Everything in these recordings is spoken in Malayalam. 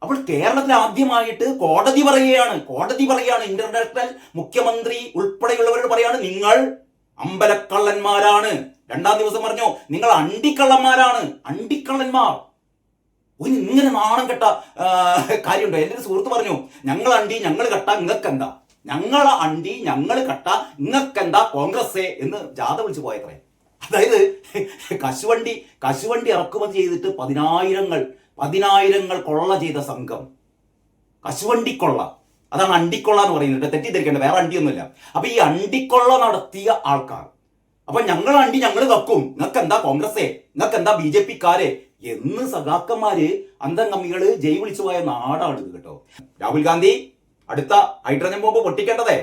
അപ്പോൾ കേരളത്തിൽ ആദ്യമായിട്ട് കോടതി പറയുകയാണ്, ഇന്റർനാഷണൽ മുഖ്യമന്ത്രി ഉൾപ്പെടെയുള്ളവരോട് പറയാണ്, നിങ്ങൾ അമ്പലക്കള്ളന്മാരാണ്. രണ്ടാം ദിവസം പറഞ്ഞു, നിങ്ങൾ അണ്ടിക്കള്ളന്മാർ. ഒരു ഇങ്ങനെ നാണം കെട്ട കാര്യമുണ്ടോ? എൻ്റെ ഒരു സുഹൃത്ത് പറഞ്ഞു, ഞങ്ങൾ അണ്ടി ഞങ്ങൾ കട്ട ഇങ്ങക്കെന്താ, ഞങ്ങളെ അണ്ടി ഞങ്ങൾ കട്ട ഇങ്ങക്കെന്താ കോൺഗ്രസ്സേ എന്ന് ജാഥ വിളിച്ചു പോയത്രേ. അതായത് കശുവണ്ടി ഇറക്കുമതി ചെയ്തിട്ട് പതിനായിരങ്ങൾ കൊള്ള ചെയ്ത സംഘം, കശുവണ്ടിക്കൊള്ള, അതാണ് അണ്ടിക്കൊള്ള എന്ന് പറയുന്നത്. തെറ്റിദ്ധരിക്കേണ്ട, വേറെ അണ്ടിയൊന്നുമില്ല. അപ്പൊ ഈ അണ്ടിക്കൊള്ള നടത്തിയ ആൾക്കാർ, അപ്പൊ ഞങ്ങൾ അണ്ടി ഞങ്ങൾ കക്കും, നിങ്ങൾക്ക് എന്താ കോൺഗ്രസ്സേ, നിങ്ങൾക്ക് എന്താ BJP-ക്കാരെ എന്ന് സഖാക്കന്മാര് അന്തംഗമ്മികള് ജയ് വിളിച്ചു പോയ നാടാണ് ഇത് കേട്ടോ. രാഹുൽ ഗാന്ധി അടുത്ത ഹൈഡ്രജൻ ബോംബ് പൊട്ടിക്കേണ്ടതേ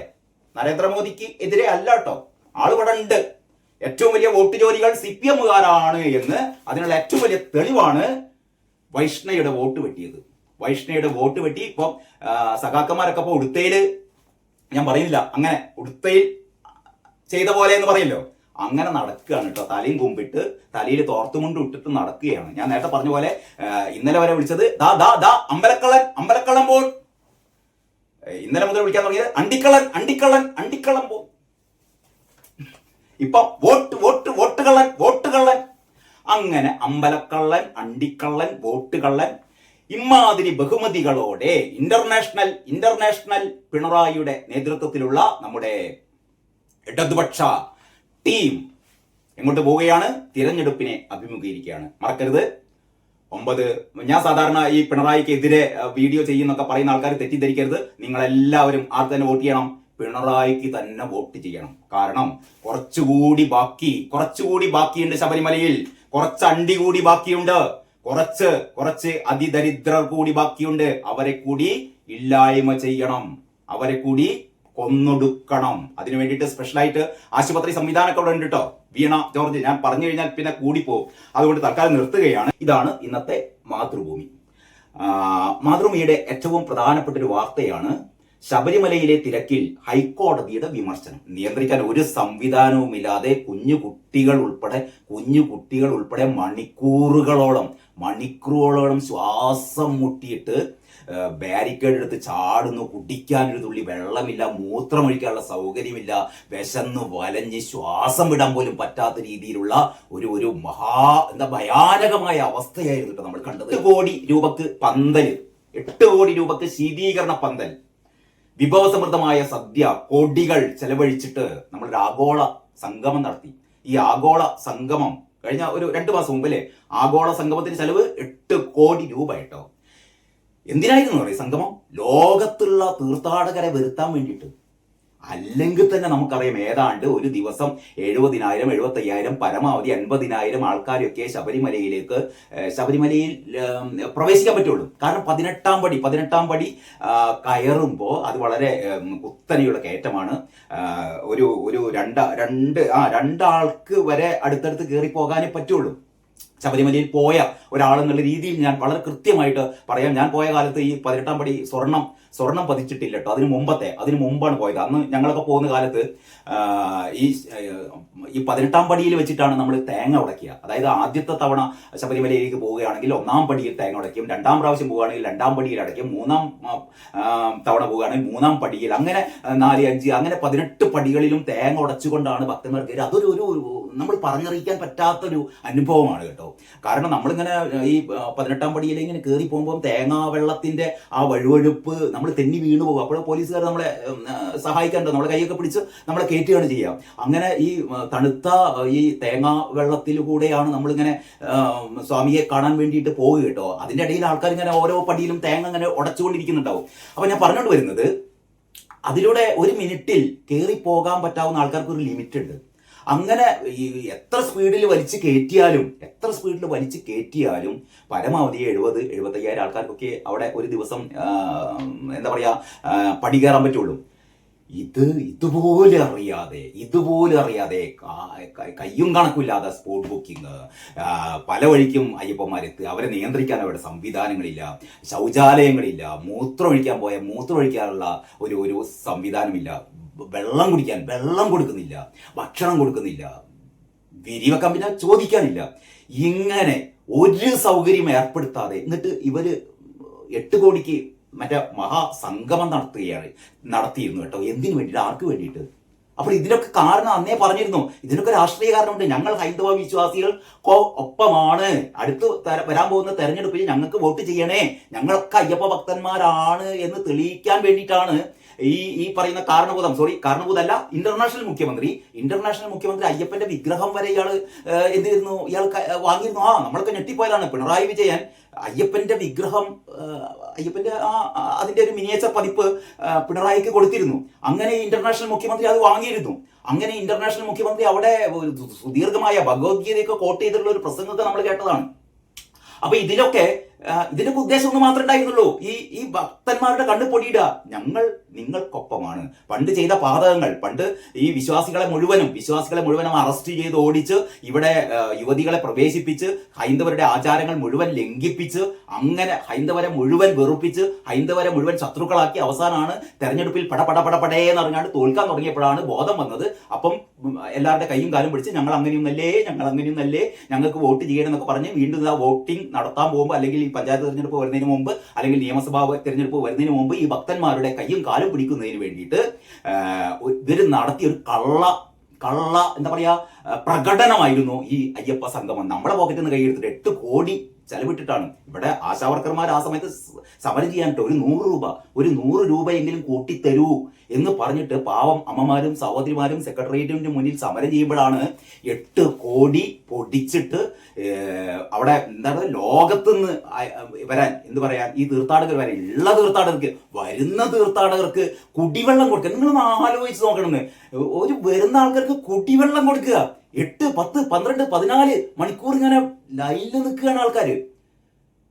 നരേന്ദ്രമോദിക്ക് എതിരെ അല്ല കേട്ടോ. ആളിവിടെ ഉണ്ട്. ഏറ്റവും വലിയ വോട്ട് ജോലികൾ CPM-കാരാണ് എന്ന് അതിനുള്ള ഏറ്റവും വലിയ തെളിവാണ് വൈഷ്ണയുടെ വോട്ട് വെട്ടിയത്. ഇപ്പം സഖാക്കന്മാരൊക്കെ ഇപ്പൊ ഉടുത്തയില്, ഞാൻ പറയുന്നില്ല അങ്ങനെ ഉടുത്തയിൽ ചെയ്ത പോലെ എന്ന് പറയല്ലോ, അങ്ങനെ നടക്കുകയാണ് കേട്ടോ. തലയും കുമ്പിട്ട് തലയിൽ തോർത്തുമുണ്ട് ഇട്ടിട്ട് നടക്കുകയാണ്. ഞാൻ നേരത്തെ പറഞ്ഞ പോലെ ഇന്നലെ വരെ വിളിച്ചത് അമ്പലക്കള്ളൻ പോൾ, ഇന്നലെ മുതൽ വിളിക്കാൻ തുടങ്ങിയത് അണ്ടിക്കള്ളൻ പോൾ. ഇപ്പൊ വോട്ടുകള്ളൻ. അങ്ങനെ അമ്പലക്കള്ളൻ, അണ്ടിക്കള്ളൻ, വോട്ടുകള്ളൻ, ഇമാതിരി ബഹുമതികളോടെ ഇന്റർനാഷണൽ പിണറായിയുടെ നേതൃത്വത്തിലുള്ള നമ്മുടെ ഇടതുപക്ഷ ടീം എങ്ങോട്ട് പോവുകയാണ്? തിരഞ്ഞെടുപ്പിനെ അഭിമുഖീകരിക്കുകയാണ്. മറക്കരുത് 9. ഞാൻ സാധാരണ ഈ പിണറായിക്കെതിരെ വീഡിയോ ചെയ്യുന്നൊക്കെ പറയുന്ന ആൾക്കാർ തെറ്റിദ്ധരിക്കരുത്. നിങ്ങളെല്ലാവരും ആർക്ക് തന്നെ വോട്ട് ചെയ്യണം? പിണറായിക്ക് തന്നെ വോട്ട് ചെയ്യണം. കാരണം കുറച്ചുകൂടി ബാക്കിയുണ്ട് ശബരിമലയിൽ. കുറച്ച് അണ്ടി കൂടി ബാക്കിയുണ്ട്. കുറച്ച് അതിദരിദ്രർ കൂടി ബാക്കിയുണ്ട്. അവരെ കൂടി ഇല്ലായ്മ ചെയ്യണം, അവരെ കൂടി കൊന്നൊടുക്കണം. അതിനു വേണ്ടിയിട്ട് സ്പെഷ്യലായിട്ട് ആശുപത്രി സംവിധാനമൊക്കെ അവിടെ ഉണ്ട് കേട്ടോ. വീണ ജോർജ്, ഞാൻ പറഞ്ഞു കഴിഞ്ഞാൽ പിന്നെ കൂടിപ്പോകും. അതുകൊണ്ട് തൽക്കാലം നിർത്തുകയാണ്. ഇതാണ് ഇന്നത്തെ മാതൃഭൂമിയുടെ ഏറ്റവും പ്രധാനപ്പെട്ട ഒരു വാർത്തയാണ് ശബരിമലയിലെ തിരക്കിൽ ഹൈക്കോടതിയുടെ വിമർശനം. നിയന്ത്രിക്കാൻ ഒരു സംവിധാനവുമില്ലാതെ കുഞ്ഞു കുട്ടികൾ ഉൾപ്പെടെ മണിക്കൂറുകളോളം ശ്വാസം മുട്ടിയിട്ട് ബാരിക്കേഡ് എടുത്ത് ചാടുന്നു. കുടിക്കാനൊരു തുള്ളി വെള്ളമില്ല, മൂത്രമൊഴിക്കാനുള്ള സൗകര്യമില്ല, വിശന്ന് വലഞ്ഞ് ശ്വാസം വിടാൻ പോലും പറ്റാത്ത രീതിയിലുള്ള ഒരു ഭയാനകമായ അവസ്ഥയായിരുന്നു നമ്മൾ കണ്ടത്. 8 കോടി രൂപക്ക് പന്തൽ, 8 കോടി രൂപക്ക് ശീതീകരണ പന്തൽ, വിഭവസമൃദ്ധമായ സദ്യ, കോടികൾ ചെലവഴിച്ചിട്ട് നമ്മളൊരു ആഗോള സംഗമം നടത്തി. ഈ ആഗോള സംഗമം കഴിഞ്ഞ ഒരു 2 മാസം മുമ്പല്ലേ, ആഗോള സംഗമത്തിന് ചെലവ് 8 കോടി രൂപ കേട്ടോ. എന്തിനായിരുന്നു പറയും സംഗമം? ലോകത്തുള്ള തീർത്ഥാടകരെ വരുത്താൻ വേണ്ടിയിട്ട്. അല്ലെങ്കിൽ തന്നെ നമുക്കറിയാം ഏതാണ്ട് ഒരു ദിവസം 70,000, 75,000, പരമാവധി 50,000 ആൾക്കാരൊക്കെ ശബരിമലയിൽ പ്രവേശിക്കാൻ പറ്റുള്ളൂ. കാരണം 18ാം പടി കയറുമ്പോൾ അത് വളരെ കുത്തനെയുള്ള കയറ്റമാണ്. ഒരു രണ്ടാൾക്ക് വരെ അടുത്തടുത്ത് കയറി പോകാനേ പറ്റുള്ളൂ. ശബരിമലയിൽ പോയ ഒരാളെന്നുള്ള രീതിയിൽ ഞാൻ വളരെ കൃത്യമായിട്ട് പറയാം. ഞാൻ പോയ കാലത്ത് ഈ 18ാം പടി സ്വർണം പതിച്ചിട്ടില്ല കേട്ടോ. അതിന് മുമ്പാണ് പോയത്. അന്ന് ഞങ്ങളൊക്കെ പോകുന്ന കാലത്ത് ഈ 18ാം പടിയിൽ വെച്ചിട്ടാണ് നമ്മൾ തേങ്ങ ഉടക്കുക. അതായത് ആദ്യത്തെ തവണ ശബരിമലയിലേക്ക് പോവുകയാണെങ്കിൽ 1ാം പടിയിൽ തേങ്ങ ഉടയ്ക്കും, 2ാം പ്രാവശ്യം പോവുകയാണെങ്കിൽ 2ാം പടിയിൽ അടയ്ക്കും, 3ാം തവണ പോവുകയാണെങ്കിൽ 3ാം പടിയിൽ, അങ്ങനെ 4, 5 അങ്ങനെ 18 പടികളിലും തേങ്ങ ഉടച്ചുകൊണ്ടാണ് ഭക്തന്മാർ കയറി. അതൊരു നമ്മൾ പറഞ്ഞറിയിക്കാൻ പറ്റാത്തൊരു അനുഭവമാണ് കേട്ടോ. കാരണം നമ്മളിങ്ങനെ ഈ 18ാം പടിയിൽ ഇങ്ങനെ കയറി പോകുമ്പോൾ തേങ്ങാ വെള്ളത്തിന്റെ ആ വഴുവഴുപ്പ് നമ്മൾ തെന്നി വീണു പോകും. അപ്പോൾ പോലീസുകാർ നമ്മളെ സഹായിക്കാനുണ്ടോ, നമ്മളെ കൈയൊക്കെ പിടിച്ച് നമ്മളെ കയറ്റുകയാണ് ചെയ്യുക. അങ്ങനെ ഈ തണുത്ത ഈ തേങ്ങാ വെള്ളത്തിൽ കൂടെയാണ് നമ്മളിങ്ങനെ സ്വാമിയെ കാണാൻ വേണ്ടിയിട്ട് പോകുക കേട്ടോ. അതിൻ്റെ ഇടയിൽ ആൾക്കാർ ഇങ്ങനെ ഓരോ പടിയിലും തേങ്ങ ഇങ്ങനെ ഉടച്ചുകൊണ്ടിരിക്കുന്നുണ്ടാവും. അപ്പോൾ ഞാൻ പറഞ്ഞുകൊണ്ട് വരുന്നത്, അതിലൂടെ 1 മിനിറ്റിൽ കയറി പോകാൻ പറ്റാവുന്ന ആൾക്കാർക്ക് ഒരു ലിമിറ്റ് ഉണ്ട്. അങ്ങനെ എത്ര സ്പീഡിൽ വലിച്ചു കയറ്റിയാലും പരമാവധി 70,000-75,000 ആൾക്കാർക്കൊക്കെ അവിടെ ഒരു ദിവസം പടി കയറാൻ പറ്റുള്ളൂ. ഇതുപോലെ അറിയാതെ കയ്യും കണക്കില്ലാതെ സ്പോട്ട് ബുക്കിംഗ്, പല വഴിക്കും അയ്യപ്പന്മാരെത്തുക, അവരെ നിയന്ത്രിക്കാൻ അവിടെ സംവിധാനങ്ങളില്ല, ശൗചാലയങ്ങളില്ല, മൂത്രമൊഴിക്കാനുള്ള ഒരു സംവിധാനമില്ല, വെള്ളം കുടിക്കാൻ വെള്ളം കൊടുക്കുന്നില്ല, ഭക്ഷണം കൊടുക്കുന്നില്ല, വിരിവെക്കാൻ പിന്നെ ചോദിക്കാനില്ല. ഇങ്ങനെ ഒരു സൗകര്യം ഏർപ്പെടുത്താതെ എന്നിട്ട് ഇവര് 8 കോടിക്ക് മറ്റേ മഹാസംഗമം നടത്തിയിരുന്നു കേട്ടോ. എന്തിനു വേണ്ടിയിട്ട്? ആർക്ക് വേണ്ടിയിട്ട്? അപ്പോൾ ഇതിനൊക്കെ കാരണം അന്നേ പറഞ്ഞിരുന്നു, ഇതിനൊക്കെ രാഷ്ട്രീയ കാരണമുണ്ട്. ഞങ്ങൾ ഹൈന്ദവ വിശ്വാസികൾ ഒപ്പമാണ്. വരാൻ പോകുന്ന തെരഞ്ഞെടുപ്പിൽ ഞങ്ങൾക്ക് വോട്ട് ചെയ്യണേ, ഞങ്ങളൊക്കെ അയ്യപ്പ ഭക്തന്മാരാണ് എന്ന് തെളിയിക്കാൻ വേണ്ടിയിട്ടാണ് ഈ പറയുന്ന കാരണഭൂതല്ല, ഇന്റർനാഷണൽ മുഖ്യമന്ത്രി അയ്യപ്പന്റെ വിഗ്രഹം വരെ ഇയാൾ ഇയാൾ വാങ്ങിയിരുന്നു. നമ്മളൊക്കെ ഞെട്ടിപ്പോയതാണ്. പിണറായി വിജയൻ അയ്യപ്പന്റെ വിഗ്രഹം, അതിന്റെ ഒരു മിനിയേച്ചർ പതിപ്പ് പിണറായിക്ക് കൊടുത്തിരുന്നു. അങ്ങനെ ഇന്റർനാഷണൽ മുഖ്യമന്ത്രി അത് വാങ്ങിയിരുന്നു. അങ്ങനെ ഇന്റർനാഷണൽ മുഖ്യമന്ത്രി അവിടെ സുദീർഘമായ ഭഗവത്ഗീതയൊക്കെ കോട്ട് ചെയ്തിട്ടുള്ള ഒരു പ്രസംഗമൊക്കെ നമ്മൾ കേട്ടതാണ്. അപ്പൊ ഇതിനൊക്കെ ഉദ്ദേശം ഒന്ന് മാത്രമേ ഉണ്ടായിരുന്നുള്ളൂ, ഈ ഭക്തന്മാരുടെ കണ്ണ് പൊടിയിടുക. ഞങ്ങൾ നിങ്ങൾക്കൊപ്പമാണ്. പണ്ട് ചെയ്ത പാതകങ്ങൾ, പണ്ട് ഈ വിശ്വാസികളെ മുഴുവനും അറസ്റ്റ് ചെയ്ത് ഓടിച്ച് ഇവിടെ യുവതികളെ പ്രവേശിപ്പിച്ച് ഹൈന്ദവരുടെ ആചാരങ്ങൾ മുഴുവൻ ലംഘിപ്പിച്ച് അങ്ങനെ ഹൈന്ദവരെ മുഴുവൻ വെറുപ്പിച്ച് ഹൈന്ദവരെ മുഴുവൻ ശത്രുക്കളാക്കി അവസാനമാണ് തെരഞ്ഞെടുപ്പിൽ പടപടേന്ന് അറിഞ്ഞാണ്ട് തോൽക്കാൻ തുടങ്ങിയപ്പോഴാണ് ബോധം വന്നത്. അപ്പം എല്ലാവരുടെ കൈയും കാലും പിടിച്ച് ഞങ്ങൾ അങ്ങനെയും നല്ലേ, ഞങ്ങൾക്ക് വോട്ട് ചെയ്യണം എന്നൊക്കെ പറഞ്ഞ് വീണ്ടും വോട്ടിംഗ് നടത്താൻ പോകുമ്പോൾ, അല്ലെങ്കിൽ ഈ പഞ്ചായത്ത് തെരഞ്ഞെടുപ്പ് വരുന്നതിന് മുമ്പ്, അല്ലെങ്കിൽ നിയമസഭാ തെരഞ്ഞെടുപ്പ് വരുന്നതിന് മുമ്പ് ഈ ഭക്തന്മാരുടെ കയ്യും കാലും പിടിക്കുന്നതിന് വേണ്ടിയിട്ട് ഇവർ നടത്തിയ ഒരു കള്ള എന്താ പറയാ പ്രകടനമായിരുന്നു ഈ അയ്യപ്പ സംഗമം. നമ്മുടെ പോക്കറ്റിൽ നിന്ന് കൈയെടുത്തിട്ട് 8 കോടി ചെലവിട്ടിട്ടാണ്. ഇവിടെ ആശാവർക്കർമാർ ആ സമയത്ത് സമരം ചെയ്യാനിട്ട് ഒരു 100 രൂപയെങ്കിലും കൂട്ടിത്തരൂ എന്ന് പറഞ്ഞിട്ട് പാവം അമ്മമാരും സഹോദരിമാരും സെക്രട്ടേറിയറ്റിന്റെ മുന്നിൽ സമരം ചെയ്യുമ്പോഴാണ് 8 കോടി പൊടിച്ചിട്ട് അവിടെ എന്താണ് ലോകത്തുനിന്ന് വരാൻ ഈ തീർത്ഥാടകർ വരാൻ വരുന്ന തീർത്ഥാടകർക്ക് കുടിവെള്ളം കൊടുക്കുക. നിങ്ങളൊന്ന് ആലോചിച്ച് നോക്കണമെന്ന്. ഒരു വരുന്ന ആൾക്കാർക്ക് കുടിവെള്ളം കൊടുക്കുക. 8, 10, 12, 14 മണിക്കൂർ ഇങ്ങനെ ലൈനിൽ നിൽക്കുകയാണ് ആൾക്കാർ.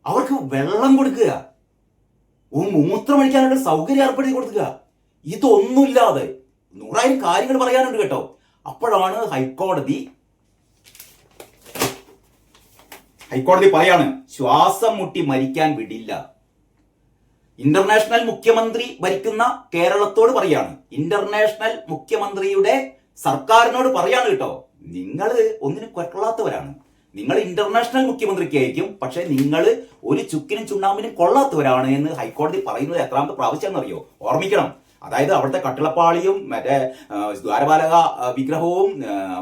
അവർക്ക് വെള്ളം കൊടുക്കുക, മൂത്രമൊഴിക്കാനുള്ള സൗകര്യം ഏർപ്പെടുത്തി കൊടുക്കുക. ഇതൊന്നുമില്ലാതെ 100,000 കാര്യങ്ങൾ പറയാനുണ്ട് കേട്ടോ. അപ്പോഴാണ് ഹൈക്കോടതി പറയാണ്, ശ്വാസം മുട്ടി മരിക്കാൻ വിടില്ല. ഇന്റർനാഷണൽ മുഖ്യമന്ത്രി ഭരിക്കുന്ന കേരളത്തോട് പറയാണ്, ഇന്റർനാഷണൽ മുഖ്യമന്ത്രിയുടെ സർക്കാരിനോട് പറയാണ് കേട്ടോ, നിങ്ങൾ ഒന്നിനും കൊള്ളാത്തവരാണ്. നിങ്ങൾ ഇന്റർനാഷണൽ മുഖ്യമന്ത്രിക്കായിരിക്കും, പക്ഷെ നിങ്ങൾ ഒരു ചുക്കിനും ചുണ്ണാമ്പിനും കൊള്ളാത്തവരാണ് എന്ന് ഹൈക്കോടതി പറയുന്നത് എത്രാമത്തെ പ്രാവശ്യമാണെന്നറിയോ? ഓർമ്മിക്കണം. അതായത് അവിടുത്തെ കട്ടിളപ്പാളിയും മറ്റേ ദ്വാരപാലക വിഗ്രഹവും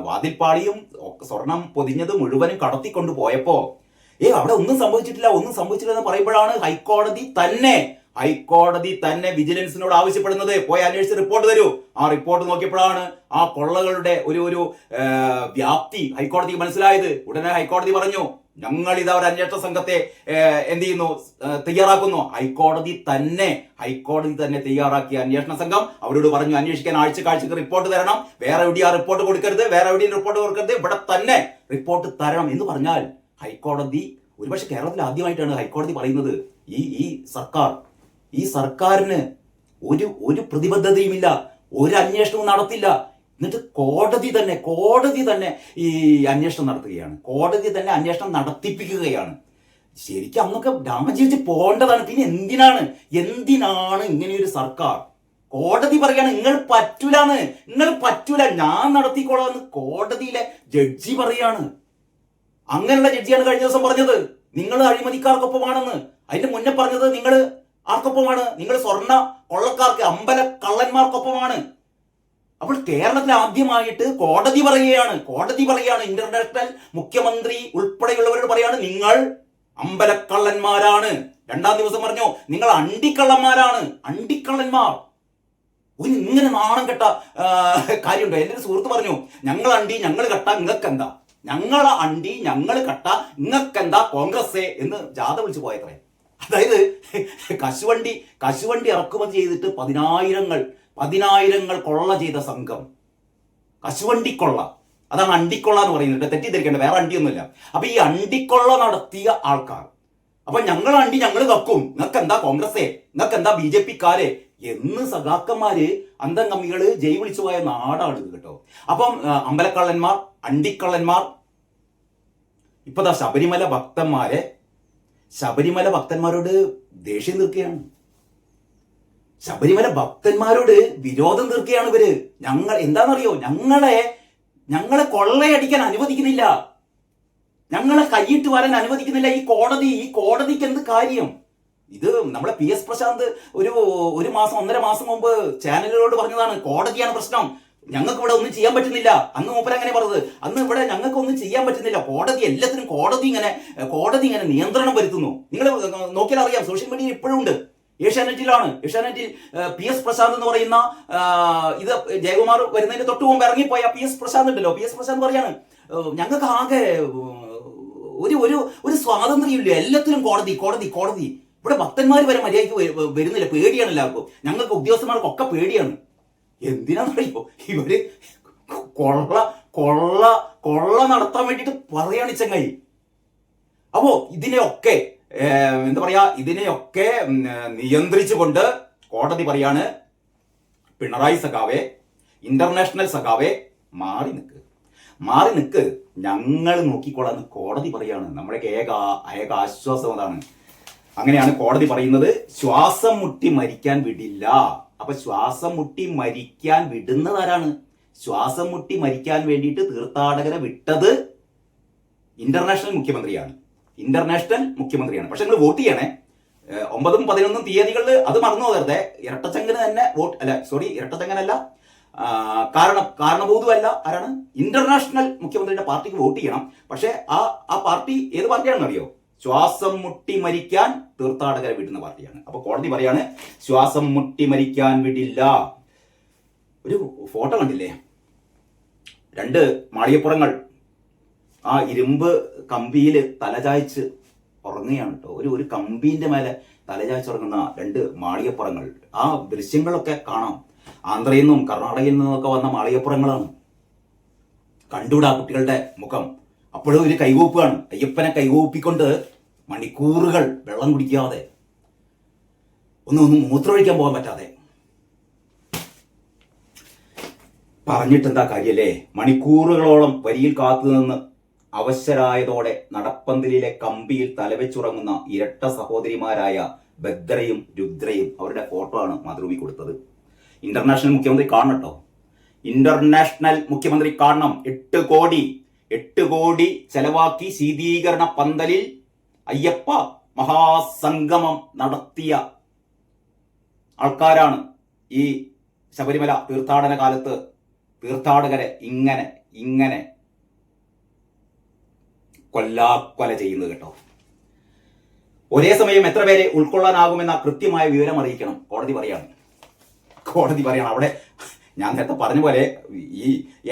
വാതിൽപ്പാളിയും സ്വർണം പൊതിഞ്ഞത് മുഴുവനും കടത്തിക്കൊണ്ടു പോയപ്പോ അവിടെ ഒന്നും സംഭവിച്ചിട്ടില്ല എന്ന് പറയുമ്പോഴാണ് ഹൈക്കോടതി തന്നെ വിജിലൻസിനോട് ആവശ്യപ്പെടുന്നത്, പോയി അന്വേഷിച്ച് റിപ്പോർട്ട് തരൂ. ആ റിപ്പോർട്ട് നോക്കിയപ്പോഴാണ് ആ കൊള്ളകളുടെ ഒരു വ്യാപ്തി ഹൈക്കോടതിക്ക് മനസ്സിലായത്. ഉടനെ ഹൈക്കോടതി പറഞ്ഞു, ഞങ്ങൾ ഇതാ ഒരു അന്വേഷണ സംഘത്തെ തയ്യാറാക്കുന്നു. ഹൈക്കോടതി തന്നെ തയ്യാറാക്കിയ അന്വേഷണ സംഘം അവരോട് പറഞ്ഞു, അന്വേഷിക്കാൻ ആഴ്ചക്ക് റിപ്പോർട്ട് തരണം, വേറെ എവിടെയും ആ റിപ്പോർട്ട് കൊടുക്കരുത്, ഇവിടെ തന്നെ റിപ്പോർട്ട് തരണം എന്ന് പറഞ്ഞാൽ ഹൈക്കോടതി, ഒരുപക്ഷെ കേരളത്തിൽ ആദ്യമായിട്ടാണ് ഹൈക്കോടതി പറയുന്നത്, ഈ സർക്കാരിന് ഒരു പ്രതിബദ്ധതയുമില്ല, ഒരു അന്വേഷണവും നടത്തില്ല. എന്നിട്ട് കോടതി തന്നെ ഈ അന്വേഷണം നടത്തുകയാണ്, കോടതി തന്നെ അന്വേഷണം നടത്തിപ്പിക്കുകയാണ്. ശരിക്കും അന്നൊക്കെ രാജിവെച്ച് പോകേണ്ടതാണ്. പിന്നെ എന്തിനാണ് ഇങ്ങനെയൊരു സർക്കാർ? കോടതി പറയാണ് നിങ്ങൾ പറ്റൂല, ഞാൻ നടത്തിക്കോളാന്ന് കോടതിയിലെ ജഡ്ജി പറയാണ്. അങ്ങനെയുള്ള ജഡ്ജിയാണ് കഴിഞ്ഞ ദിവസം പറഞ്ഞത് നിങ്ങൾ അഴിമതിക്കാർക്കൊപ്പമാണെന്ന്. അതിന്റെ മുന്നേ പറഞ്ഞത് നിങ്ങൾ ആർക്കൊപ്പമാണ്? നിങ്ങൾ സ്വർണ്ണ കൊള്ളക്കാർക്ക്, അമ്പല കള്ളന്മാർക്കൊപ്പമാണ്. അപ്പോൾ കേരളത്തിൽ ആദ്യമായിട്ട് കോടതി പറയുകയാണ്, ഇന്റർനാഷണൽ മുഖ്യമന്ത്രി ഉൾപ്പെടെയുള്ളവരോട് പറയാണ്, നിങ്ങൾ അമ്പലക്കള്ളന്മാരാണ്. 2-ാം ദിവസം പറഞ്ഞു നിങ്ങൾ അണ്ടിക്കള്ളന്മാർ. ഇങ്ങനെ നാണം കെട്ട കാര്യമുണ്ടോ? എൻ്റെ ഒരു സുഹൃത്ത് പറഞ്ഞു, ഞങ്ങൾ കെട്ട നിങ്ങൾക്കെന്താ, ഞങ്ങൾ കെട്ട നിങ്ങൾക്കെന്താ കോൺഗ്രസ് എന്ന് ജാഥ വിളിച്ചു പോയത്രേ. അതായത് കശുവണ്ടി ഇറക്കുമതി ചെയ്തിട്ട് 10,000 കൊള്ള ചെയ്ത സംഘം, കശുവണ്ടിക്കൊള്ള, അതാണ് അണ്ടിക്കൊള്ള എന്ന് പറയുന്നത്. തെറ്റിദ്ധരിക്കേണ്ട, വേറെ അണ്ടിയൊന്നുമില്ല. അപ്പൊ ഈ അണ്ടിക്കൊള്ള നടത്തിയ ആൾക്കാർ, അപ്പൊ ഞങ്ങൾ കക്കും, നിങ്ങൾക്കെന്താ കോൺഗ്രസേ, നിങ്ങൾക്കെന്താ BJP-ക്കാരെ എന്ന് സഖാക്കന്മാര് അന്തംഗമ്മികള് ജയ് വിളിച്ചു പോയ നാടാണ് ഇത് കേട്ടോ. അപ്പം അമ്പലക്കള്ളന്മാർ, അണ്ടിക്കള്ളന്മാർ. ഇപ്പതാ ശബരിമല ഭക്തന്മാരോട് ദേഷ്യം തീർക്കുകയാണ്, ശബരിമല ഭക്തന്മാരോട് വിരോധം തീർക്കുകയാണ് ഇവര്. എന്താണെന്നറിയോ, ഞങ്ങളെ കൊള്ളയടിക്കാൻ അനുവദിക്കുന്നില്ല, ഞങ്ങളെ കൈയിട്ട് വരാൻ അനുവദിക്കുന്നില്ല ഈ കോടതിക്ക് എന്ത് കാര്യം? ഇത് നമ്മളെ പി എസ് പ്രശാന്ത് ഒരു മാസം 1.5 മാസം മുമ്പ് ചാനലുകളോട് പറഞ്ഞതാണ്, കോടതിയാണ് പ്രശ്നം, ഞങ്ങൾക്ക് ഇവിടെ ഒന്നും ചെയ്യാൻ പറ്റുന്നില്ല. അന്ന് മൂപ്പര് അങ്ങനെ പറഞ്ഞത്, അന്ന് ഇവിടെ ഞങ്ങൾക്ക് ഒന്നും ചെയ്യാൻ പറ്റുന്നില്ല, കോടതി എല്ലാത്തിനും കോടതി ഇങ്ങനെ നിയന്ത്രണം വരുത്തുന്നു. നിങ്ങൾ നോക്കിയാൽ അറിയാം, സോഷ്യൽ മീഡിയയിൽ ഇപ്പോഴും ഉണ്ട്. ഏഷ്യാനെറ്റിൽ പി എസ് പ്രശാന്ത് എന്ന് പറയുന്ന ഇത് ജയകുമാർ വരുന്നതിന് തൊട്ട് മുമ്പ് ഇറങ്ങിപ്പോയ പി എസ് പ്രശാന്ത് ഉണ്ടല്ലോ, പി എസ് പ്രശാന്ത് പറയാണ്, ഞങ്ങൾക്ക് ആകെ ഒരു സ്വാതന്ത്ര്യം ഇല്ല, എല്ലാത്തിനും കോടതി കോടതി കോടതി, ഇവിടെ ഭക്തന്മാർ വരെ മര്യാദയ്ക്ക് വരുന്നില്ല, പേടിയാണ് എല്ലാവർക്കും, ഞങ്ങൾക്ക് ഉദ്യോഗസ്ഥന്മാർക്കൊക്കെ പേടിയാണ്. എന്തിനാണെന്നറിയോ, ഇവര് കൊള്ള നടത്താൻ വേണ്ടിയിട്ട് പറയാണ് ചങ്ങായി. അപ്പോ ഇതിനെയൊക്കെ നിയന്ത്രിച്ചുകൊണ്ട് കോടതി പറയാണ്, പിണറായി സഖാവേ, ഇന്റർനാഷണൽ സഖാവേ, മാറി നിക്ക്, ഞങ്ങൾ നോക്കിക്കോളാന്ന് കോടതി പറയാണ്. നമ്മുടെ ഏക ആശ്വാസം അതാണ്. അങ്ങനെയാണ് കോടതി പറയുന്നത്, ശ്വാസം മുട്ടി മരിക്കാൻ വിടില്ല. അപ്പൊ ശ്വാസം മുട്ടി മരിക്കാൻ വിടുന്നത് ആരാണ്? ശ്വാസം മുട്ടി മരിക്കാൻ വേണ്ടിയിട്ട് തീർത്ഥാടകരെ വിട്ടത് ഇന്റർനാഷണൽ മുഖ്യമന്ത്രിയാണ്. പക്ഷെ നിങ്ങൾ വോട്ട് ചെയ്യണേ. 9, 11 തീയതികളിൽ അത് മറന്നു പോകരുത്. ഇരട്ടച്ചങ്കന് തന്നെ ഇരട്ടച്ചങ്കനല്ല, കാരണബോധമല്ല, ആരാണ്? ഇന്റർനാഷണൽ മുഖ്യമന്ത്രിയുടെ പാർട്ടിക്ക് വോട്ട് ചെയ്യണം. പക്ഷെ ആ പാർട്ടി ഏത് പാർട്ടിയാണെന്ന് അറിയോ? ശ്വാസം മുട്ടി മരിക്കാൻ തീർത്ഥാടകരെ വിടുന്ന പാർട്ടിയാണ്. അപ്പൊ കോടതി പറയാണ്, ശ്വാസം മുട്ടി മരിക്കാൻ വിടില്ല. ഒരു ഫോട്ടോ കണ്ടില്ലേ? 2 മാളികപ്പുറങ്ങൾ ആ ഇരുമ്പ് കമ്പിയിൽ തലചായ്ച്ച് ഉറങ്ങുകയാണ് കേട്ടോ. ഒരു കമ്പീന്റെ മേലെ തലചായ്ച്ചുറങ്ങുന്ന 2 മാളികപ്പുറങ്ങൾ. ആ ദൃശ്യങ്ങളൊക്കെ കാണാം. ആന്ധ്രയിൽ നിന്നും കർണാടകയിൽ നിന്നൊക്കെ വന്ന മാളികപ്പുറങ്ങളാണ്. കണ്ടൂടാ കുട്ടികളുടെ മുഖം. അപ്പോഴും ഒരു കൈകൂപ്പാണ്. അയ്യപ്പനെ കൈകൂപ്പിക്കൊണ്ട് മണിക്കൂറുകൾ വെള്ളം കുടിക്കാതെ, ഒന്നും മൂത്രമൊഴിക്കാൻ പോകാൻ പറ്റാതെ. പറഞ്ഞിട്ടെന്താ കാര്യല്ലേ? മണിക്കൂറുകളോളം വരിയിൽ കാത്തുനിന്ന് അവശരായതോടെ നടപ്പന്തലിലെ കമ്പിയിൽ തലവെച്ചുറങ്ങുന്ന ഇരട്ട സഹോദരിമാരായ ഭദ്രയും രുദ്രയും. അവരുടെ ഫോട്ടോ ആണ് മാതൃഭൂമി കൊടുത്തത്. ഇന്റർനാഷണൽ മുഖ്യമന്ത്രി കാണണം കേട്ടോ. ഇന്റർനാഷണൽ മുഖ്യമന്ത്രി കാണണം. 8 കോടി ചെലവാക്കി ശീതീകരണ പന്തലിൽ അയ്യപ്പ മഹാസംഗമം നടത്തിയ ആൾക്കാരാണ് ഈ ശബരിമല തീർത്ഥാടന കാലത്ത് തീർത്ഥാടകരെ ഇങ്ങനെ കൊല്ലാക്കൊല ചെയ്യുന്നത് കേട്ടോ. ഒരേ സമയം എത്ര പേരെ ഉൾക്കൊള്ളാനാകുമെന്ന കൃത്യമായ വിവരം അറിയിക്കണം. കോടതി പറയാണ്. അവിടെ ഞാൻ നേരത്തെ പറഞ്ഞ പോലെ ഈ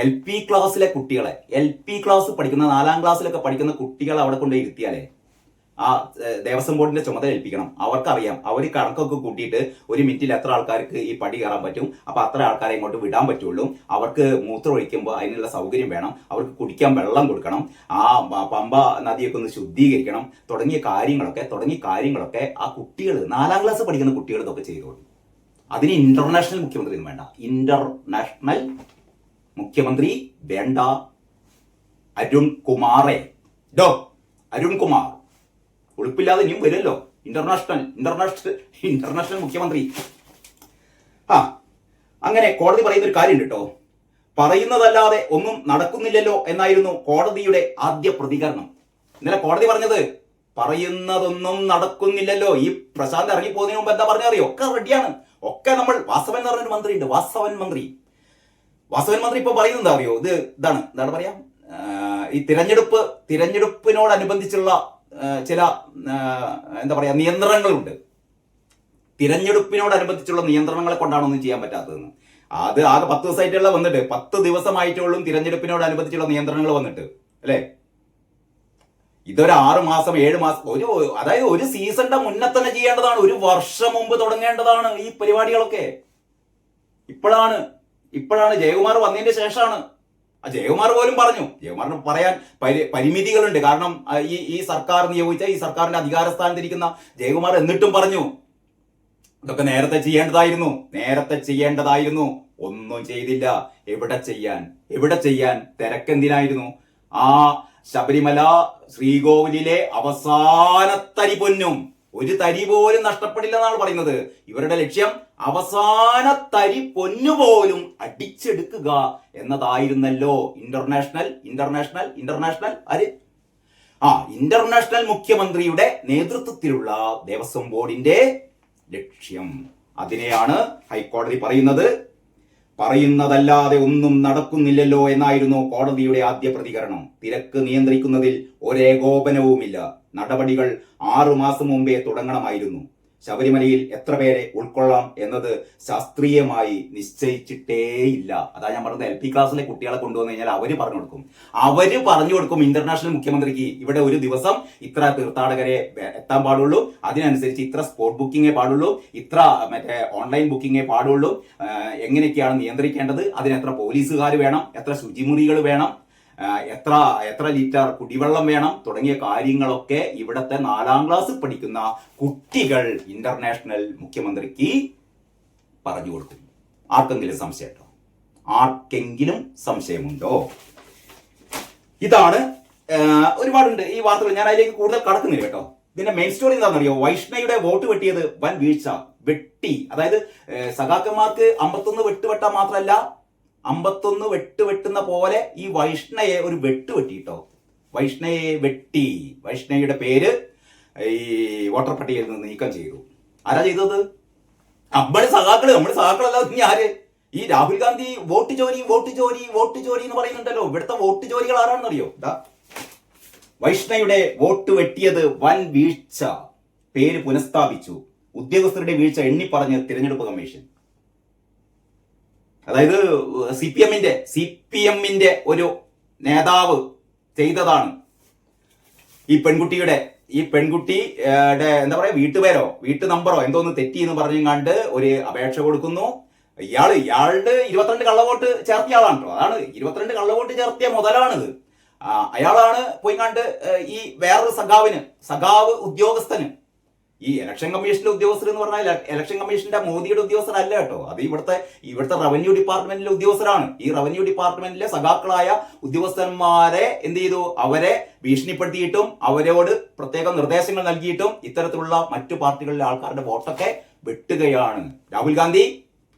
LP ക്ലാസ്സിലെ കുട്ടികളെ, LP ക്ലാസ് പഠിക്കുന്ന 4ാം ക്ലാസ്സിലൊക്കെ പഠിക്കുന്ന കുട്ടികളെ അവിടെ കൊണ്ടുപോയി ഇരുത്തിയാലേ ആ ദേവസ്വം ബോർഡിന്റെ ചുമതല ഏൽപ്പിക്കണം. അവർക്കറിയാം, അവർ കണക്കൊക്കെ കൂട്ടിയിട്ട് 1 മിനിറ്റിൽ എത്ര ആൾക്കാർക്ക് ഈ പടി കയറാൻ പറ്റും, അപ്പൊ അത്ര ആൾക്കാരെ ഇങ്ങോട്ട് വിടാൻ പറ്റുള്ളൂ. അവർക്ക് മൂത്രം ഒഴിക്കുമ്പോൾ അതിനുള്ള സൗകര്യം വേണം, അവർക്ക് കുടിക്കാൻ വെള്ളം കൊടുക്കണം, ആ പമ്പ നദിയൊക്കെ ഒന്ന് ശുദ്ധീകരിക്കണം, തുടങ്ങിയ കാര്യങ്ങളൊക്കെ ആ കുട്ടികൾ 4ാം ക്ലാസ് പഠിക്കുന്ന കുട്ടികൾ ഇതൊക്കെ ചെയ്തോളൂ. അതിന് ഇന്റർനാഷണൽ മുഖ്യമന്ത്രി ഒന്നും വേണ്ട. ഇന്റർനാഷണൽ മുഖ്യമന്ത്രി വേണ്ട. അരുൺകുമാർ ഉളുപ്പില്ലാതെ ഇനിയും വരുമല്ലോ. ഇന്റർനാഷണൽ മുഖ്യമന്ത്രി. അങ്ങനെ കോടതി പറയുന്ന ഒരു കാര്യം കേട്ടോ. പറയുന്നതല്ലാതെ ഒന്നും നടക്കുന്നില്ലല്ലോ എന്നായിരുന്നു കോടതിയുടെ ആദ്യ പ്രതികരണം. ഇന്നലെ കോടതി പറഞ്ഞത്, പറയുന്നതൊന്നും നടക്കുന്നില്ലല്ലോ. ഈ പ്രശാന്ത് ഇറങ്ങിപ്പോകുന്നതിന് മുമ്പ് എന്താ പറഞ്ഞറിയോ? ഒക്കെ റെഡിയാണ്, ഒക്കെ നമ്മൾ. വാസവൻ എന്ന് പറഞ്ഞൊരു മന്ത്രി ഉണ്ട്, വാസവൻ മന്ത്രി ഇപ്പൊ പറയുന്നത് എന്താ അറിയോ? എന്താണ് പറയാ, ഈ തിരഞ്ഞെടുപ്പിനോടനുബന്ധിച്ചുള്ള ചില എന്താ പറയാ നിയന്ത്രണങ്ങളുണ്ട്. തിരഞ്ഞെടുപ്പിനോടനുബന്ധിച്ചുള്ള നിയന്ത്രണങ്ങളെ കൊണ്ടാണ് ഒന്നും ചെയ്യാൻ പറ്റാത്തതെന്ന്. അത് ആകെ 10 ദിവസമായിട്ടുള്ള വന്നിട്ട് 10 ദിവസമായിട്ടുള്ള തിരഞ്ഞെടുപ്പിനോടനുബന്ധിച്ചുള്ള നിയന്ത്രണങ്ങൾ വന്നിട്ട് അല്ലേ? ഇതൊരു 6 മാസം 7 മാസം അതായത് ഒരു സീസണിന്റെ മുന്നേ തന്നെ ചെയ്യേണ്ടതാണ്. 1 വർഷം മുമ്പ് തുടങ്ങേണ്ടതാണ് ഈ പരിപാടികളൊക്കെ. ഇപ്പോഴാണ് ജയകുമാർ വന്നതിന്റെ ശേഷമാണ്. ജയകുമാർ പോലും പറഞ്ഞു, ജയകുമാറിന് പറയാൻ പരിമിതികളുണ്ട്. കാരണം ഈ സർക്കാർ നിയോഗിച്ച, ഈ സർക്കാരിന്റെ അധികാര സ്ഥാനത്തിരിക്കുന്ന ജയകുമാർ എന്നിട്ടും പറഞ്ഞു, ഇതൊക്കെ നേരത്തെ ചെയ്യേണ്ടതായിരുന്നു. ഒന്നും ചെയ്തില്ല. എവിടെ ചെയ്യാൻ തിരക്കെന്തിനായിരുന്നു? ആ ശബരിമല ശ്രീകോവിലിലെ അവസാന തരി പൊന്നും, ഒരു തരി പോലും നഷ്ടപ്പെടില്ലെന്നാണ് പറയുന്നത്. ഇവരുടെ ലക്ഷ്യം അവസാന തരി പൊന്നുപോലും അടിച്ചെടുക്കുക എന്നതായിരുന്നല്ലോ. ഇന്റർനാഷണൽ ആര്? ഇന്റർനാഷണൽ മുഖ്യമന്ത്രിയുടെ നേതൃത്വത്തിലുള്ള ദേവസ്വം ബോർഡിന്റെ ലക്ഷ്യം. അതിനെയാണ് ഹൈക്കോടതി പറയുന്നതല്ലാതെ ഒന്നും നടക്കുന്നില്ലല്ലോ എന്നായിരുന്നു കോടതിയുടെ ആദ്യ പ്രതികരണം. തിരക്ക് നിയന്ത്രിക്കുന്നതിൽ ഒരേകോപനവുമില്ല. നടപടികൾ 6 മാസം മുമ്പേ തുടങ്ങണമായിരുന്നു. ശബരിമലയിൽ എത്ര പേരെ ഉൾക്കൊള്ളാം എന്നത് ശാസ്ത്രീയമായി നിശ്ചയിച്ചിട്ടേയില്ല. അതാ ഞാൻ പറഞ്ഞത്, LP ക്ലാസ്സിലെ കുട്ടികളെ കൊണ്ടുവന്നു കഴിഞ്ഞാൽ അവര് പറഞ്ഞു കൊടുക്കും ഇന്റർനാഷണൽ മുഖ്യമന്ത്രിക്ക് ഇവിടെ ഒരു ദിവസം ഇത്ര തീർത്ഥാടകരെ എത്താൻ പാടുള്ളൂ, അതിനനുസരിച്ച് ഇത്ര സ്പോട്ട് ബുക്കിങ്ങേ പാടുള്ളൂ, ഇത്ര ഓൺലൈൻ ബുക്കിങ്ങേ പാടുള്ളൂ, എങ്ങനെയൊക്കെയാണ് നിയന്ത്രിക്കേണ്ടത്, അതിന് എത്ര പോലീസുകാർ വേണം, എത്ര ശുചിമുറികൾ വേണം, എത്ര ലിറ്റർ കുടിവെള്ളം വേണം തുടങ്ങിയ കാര്യങ്ങളൊക്കെ ഇവിടത്തെ 4ാം ക്ലാസ് പഠിക്കുന്ന കുട്ടികൾ ഇന്റർനാഷണൽ മുഖ്യമന്ത്രിക്ക് പറഞ്ഞു കൊടുക്കും. ആർക്കെങ്കിലും സംശയമുണ്ടോ? ഇതാണ്. ഒരുപാടുണ്ട് ഈ വാർത്തകൾ, ഞാൻ അതിലേക്ക് കൂടുതൽ കടക്കുന്നില്ല കേട്ടോ. ഇതിന്റെ മെയിൻ സ്റ്റോറി എന്താണെന്നറിയോ? വൈഷ്ണയുടെ വോട്ട് വെട്ടിയത് വൻ വീഴ്ച. അതായത് സഖാക്കന്മാർക്ക് 51 വെട്ടുവെട്ടാൻ മാത്രമല്ല, 51 വെട്ടുന്ന പോലെ ഈ വൈഷ്ണയെ ഒരു വെട്ടിട്ടോ. വൈഷ്ണയെ വെട്ടി. വൈഷ്ണയുടെ പേര് ഈ വോട്ടർ പട്ടികയിൽ നിന്ന് നീക്കം ചെയ്തു. ആരാ ചെയ്തത്? നമ്മുടെ സഖാക്കളല്ലാതെ ആര്? ഈ രാഹുൽ ഗാന്ധി വോട്ട് ചോരി എന്ന് പറയുന്നുണ്ടല്ലോ. ഇവിടുത്തെ വോട്ട് ചോരികൾ ആരാണെന്നറിയോ? വൈഷ്ണയുടെ വോട്ട് വെട്ടിയത് വൻ വീഴ്ച. പേര് പുനഃസ്ഥാപിച്ചു. ഉദ്യോഗസ്ഥരുടെ വീഴ്ച എണ്ണിപ്പറഞ്ഞ് തിരഞ്ഞെടുപ്പ് കമ്മീഷൻ. അതായത് CPM-ന്റെ ഒരു നേതാവ് ചെയ്തതാണ്. ഈ പെൺകുട്ടിയുടെ എന്താ പറയാ, വീട്ടു നമ്പറോ എന്തോന്ന് തെറ്റി എന്ന് പറഞ്ഞുകൊണ്ട് ഒരു അപേക്ഷ കൊടുക്കുന്നു. ഇയാളുടെ 22 കള്ളവോട്ട് ചേർത്തിയ ആളാണ് കേട്ടോ. അതാണ് 22 കള്ളവോട്ട് ചേർത്തിയ മുതലാണിത്. അയാളാണ് പോയിങ്ങാണ്ട് ഈ വേറൊരു സഖാവ് ഉദ്യോഗസ്ഥന്, ഈ ഇലക്ഷൻ കമ്മീഷന്റെ ഉദ്യോഗസ്ഥർ എന്ന് പറഞ്ഞാൽ ഇലക്ഷൻ കമ്മീഷന്റെ മോദിയുടെ ഉദ്യോഗസ്ഥരല്ല കേട്ടോ. അത് ഇവിടുത്തെ റവന്യൂ ഡിപ്പാർട്ട്മെന്റിലെ ഉദ്യോഗസ്ഥരാണ്. ഈ റവന്യൂ ഡിപ്പാർട്ട്മെന്റിലെ സഖാക്കളായ ഉദ്യോഗസ്ഥന്മാരെ എന്ത് ചെയ്തു? അവരെ ഭീഷണിപ്പെടുത്തിയിട്ടും അവരോട് പ്രത്യേക നിർദ്ദേശങ്ങൾ നൽകിയിട്ടും ഇത്തരത്തിലുള്ള മറ്റു പാർട്ടികളിലെ ആൾക്കാരുടെ വോട്ടൊക്കെ വെട്ടുകയാണ്. രാഹുൽ ഗാന്ധി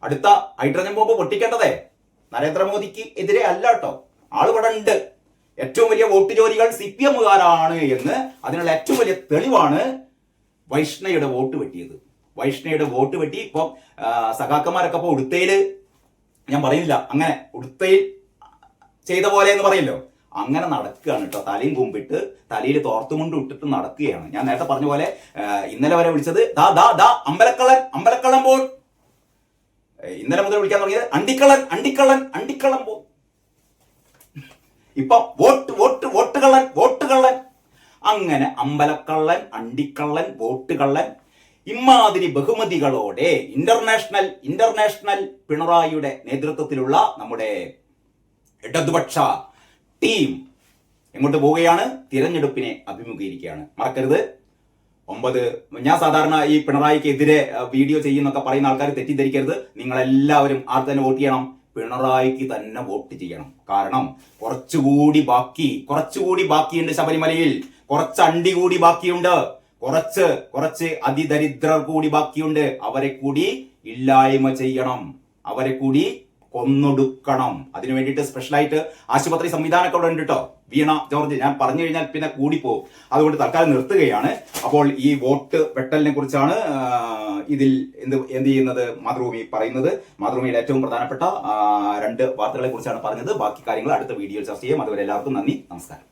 അടുത്ത ഹൈഡ്രജൻ ബോംബ് പൊട്ടിക്കേണ്ടതേ നരേന്ദ്രമോദിക്ക് എതിരെ അല്ല കേട്ടോ. ആളിവിടെ ഉണ്ട്. ഏറ്റവും വലിയ വോട്ട് ജോലികൾ CPM-കാരാണ് എന്ന് അതിനുള്ള ഏറ്റവും വലിയ തെളിവാണ് വൈഷ്ണയുടെ വോട്ട് വെട്ടിയത്. വൈഷ്ണയുടെ വോട്ട് വെട്ടി. ഇപ്പം സഖാക്കന്മാരൊക്കെ ഇപ്പൊ ഉടുത്തയില്, ഞാൻ പറയുന്നില്ല അങ്ങനെ ഉടുത്തയിൽ ചെയ്ത പോലെ എന്ന് പറയല്ലോ, അങ്ങനെ നടക്കുകയാണ് കേട്ടോ. തലയും കുമ്പിട്ട് തലയിൽ തോർത്തുമുണ്ട് ഇട്ടിട്ട് നടക്കുകയാണ്. ഞാൻ നേരത്തെ പറഞ്ഞ പോലെ ഇന്നലെ വരെ വിളിച്ചത് അമ്പലക്കള്ളൻ പോൾ. ഇന്നലെ മുതൽ വിളിക്കാൻ തുടങ്ങിയത് അണ്ടിക്കള്ളൻ പോൾ. ഇപ്പൊ വോട്ടുകള്ളൻ. അങ്ങനെ അമ്പലക്കള്ളൻ, അണ്ടിക്കള്ളൻ, വോട്ടുകള്ളൻ, ഇമാതിരി ബഹുമതികളോടെ ഇന്റർനാഷണൽ പിണറായിയുടെ നേതൃത്വത്തിലുള്ള നമ്മുടെ ഇടതുപക്ഷ ടീം എങ്ങോട്ട് പോവുകയാണ്? തിരഞ്ഞെടുപ്പിനെ അഭിമുഖീകരിക്കുകയാണ്. മറക്കരുത്. 9 ഞാൻ സാധാരണ ഈ പിണറായിക്കെതിരെ വീഡിയോ ചെയ്യുന്നൊക്കെ പറയുന്ന ആൾക്കാർ തെറ്റിദ്ധരിക്കരുത്. നിങ്ങളെല്ലാവരും ആർക്ക് തന്നെ വോട്ട് ചെയ്യണം? പിണറായിക്ക് തന്നെ വോട്ട് ചെയ്യണം. കാരണം കുറച്ചുകൂടി ബാക്കിയുണ്ട് ശബരിമലയിൽ. കുറച്ച് അണ്ടി കൂടി ബാക്കിയുണ്ട്. കുറച്ച് അതിദരിദ്രർ കൂടി ബാക്കിയുണ്ട്. അവരെ കൂടി ഇല്ലായ്മ ചെയ്യണം. അവരെ കൂടി കൊന്നൊടുക്കണം. അതിനു വേണ്ടിയിട്ട് സ്പെഷ്യലായിട്ട് ആശുപത്രി സംവിധാനമൊക്കെ അവിടെ ഉണ്ട് കേട്ടോ. വീണ ജോർജ്, ഞാൻ പറഞ്ഞു കഴിഞ്ഞാൽ പിന്നെ കൂടിപ്പോകും. അതുകൊണ്ട് തൽക്കാലം നിർത്തുകയാണ്. അപ്പോൾ ഈ വോട്ട് വെട്ടലിനെ കുറിച്ചാണ് ഇതിൽ എന്ത് ചെയ്യുന്നത് മാതൃഭൂമി പറയുന്നത്. മാതൃഭൂമിയുടെ ഏറ്റവും പ്രധാനപ്പെട്ട 2 വാർത്തകളെ കുറിച്ചാണ് പറഞ്ഞത്. ബാക്കി കാര്യങ്ങൾ അടുത്ത വീഡിയോയിൽ ചർച്ച ചെയ്യും. അതുവരെ എല്ലാവർക്കും നന്ദി, നമസ്കാരം.